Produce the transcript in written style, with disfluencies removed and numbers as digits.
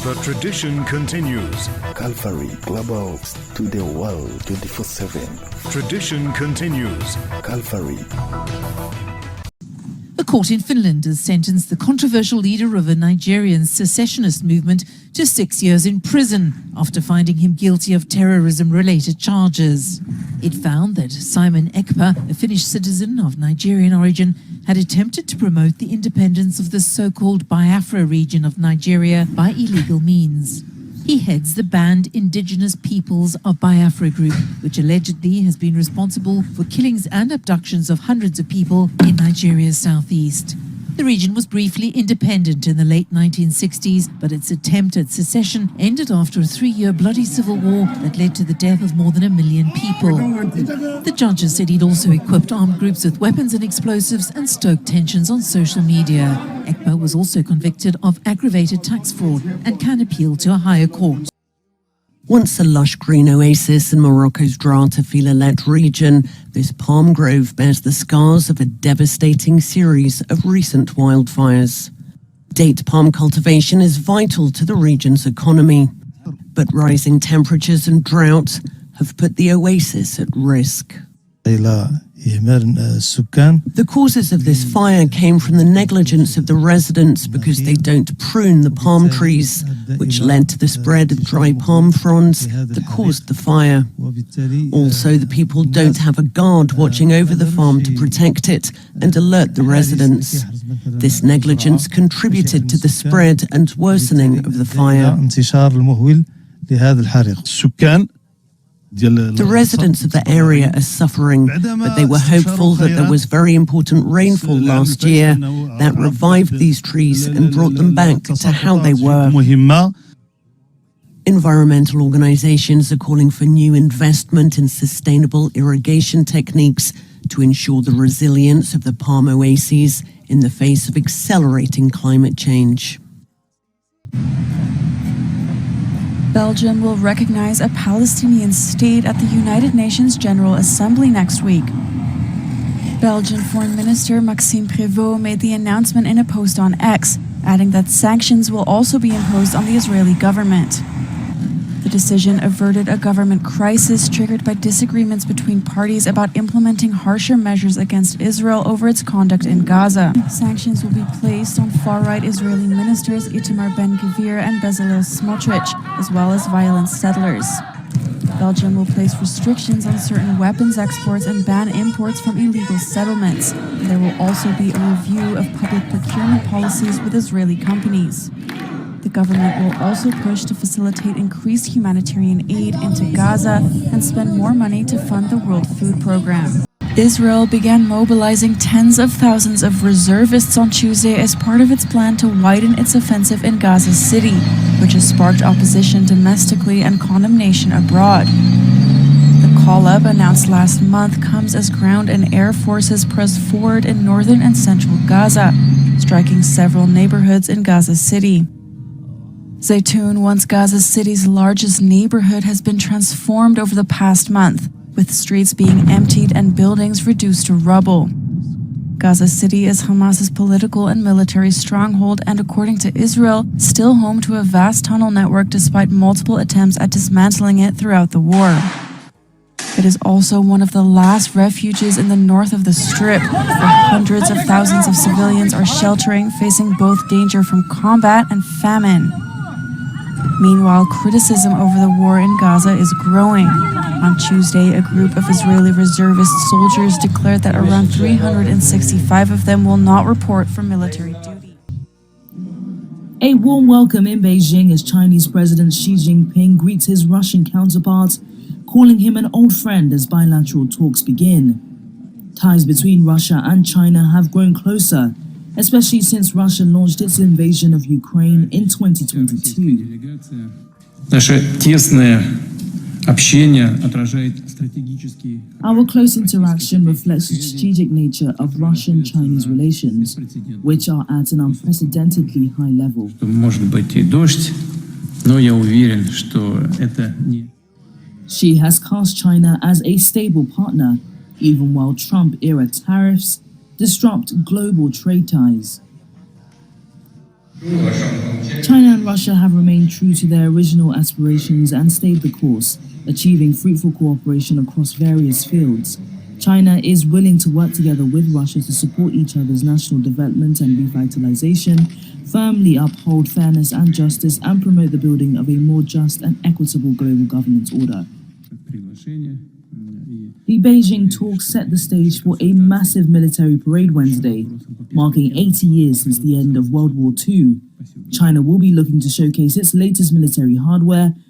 The tradition continues. Calvary Global to the world 24/7. Tradition continues. Calvary. A court in Finland has sentenced the controversial leader of a Nigerian secessionist movement to 6 years in prison after finding him guilty of terrorism-related charges. It found that Simon Ekpa, a Finnish citizen of Nigerian origin, had attempted to promote the independence of the so-called Biafra region of Nigeria by illegal means. He heads the banned Indigenous Peoples of Biafra group, which allegedly has been responsible for killings and abductions of hundreds of people in Nigeria's southeast. The region was briefly independent in the late 1960s, but its attempt at secession ended after a 3-year bloody civil war that led to the death of more than 1 million people. The judges said he'd also equipped armed groups with weapons and explosives and stoked tensions on social media. Ekpa was also convicted of aggravated tax fraud and can appeal to a higher court. Once a lush green oasis in Morocco's Dra-Tafila-led region, this palm grove bears the scars of a devastating series of recent wildfires. Date palm cultivation is vital to the region's economy, but rising temperatures and drought have put the oasis at risk. The causes of this fire came from the negligence of the residents because they don't prune the palm trees, which led to the spread of dry palm fronds that caused the fire. Also, the people don't have a guard watching over the farm to protect it and alert the residents. This negligence contributed to the spread and worsening of the fire. The residents of the area are suffering, but they were hopeful that there was very important rainfall last year that revived these trees and brought them back to how they were. Environmental organizations are calling for new investment in sustainable irrigation techniques to ensure the resilience of the palm oases in the face of accelerating climate change. Belgium will recognize a Palestinian state at the United Nations General Assembly next week. Belgian Foreign Minister Maxime Prévost made the announcement in a post on X, adding that sanctions will also be imposed on the Israeli government. The decision averted a government crisis triggered by disagreements between parties about implementing harsher measures against Israel over its conduct in Gaza. Sanctions will be placed on far-right Israeli ministers Itamar Ben-Gvir and Bezalel Smotrich, as well as violent settlers. Belgium will place restrictions on certain weapons exports and ban imports from illegal settlements. There will also be a review of public procurement policies with Israeli companies. The government will also push to facilitate increased humanitarian aid into Gaza and spend more money to fund the World Food Programme. Israel began mobilizing tens of thousands of reservists on Tuesday as part of its plan to widen its offensive in Gaza City, which has sparked opposition domestically and condemnation abroad. The call-up announced last month comes as ground and air forces press forward in northern and central Gaza, striking several neighborhoods in Gaza City. Zaytoun, once Gaza City's largest neighborhood, has been transformed over the past month, with streets being emptied and buildings reduced to rubble. Gaza City is Hamas's political and military stronghold and, according to Israel, still home to a vast tunnel network despite multiple attempts at dismantling it throughout the war. It is also one of the last refuges in the north of the Strip, where hundreds of thousands of civilians are sheltering, facing both danger from combat and famine. Meanwhile, criticism over the war in Gaza is growing. On Tuesday, a group of Israeli reservist soldiers declared that around 365 of them will not report for military duty. A warm welcome in Beijing as Chinese President Xi Jinping greets his Russian counterpart, calling him an old friend as bilateral talks begin. Ties between Russia and China have grown closer, especially since Russia launched its invasion of Ukraine in 2022. Our close interaction reflects the strategic nature of Russian-Chinese relations, which are at an unprecedentedly high level. Xi has cast China as a stable partner, even while Trump-era tariffs disrupt global trade ties. China and Russia have remained true to their original aspirations and stayed the course, achieving fruitful cooperation across various fields. China is willing to work together with Russia to support each other's national development and revitalization, firmly uphold fairness and justice, and promote the building of a more just and equitable global governance order. The Beijing talks set the stage for a massive military parade Wednesday, marking 80 years since the end of World War II. China will be looking to showcase its latest military hardware,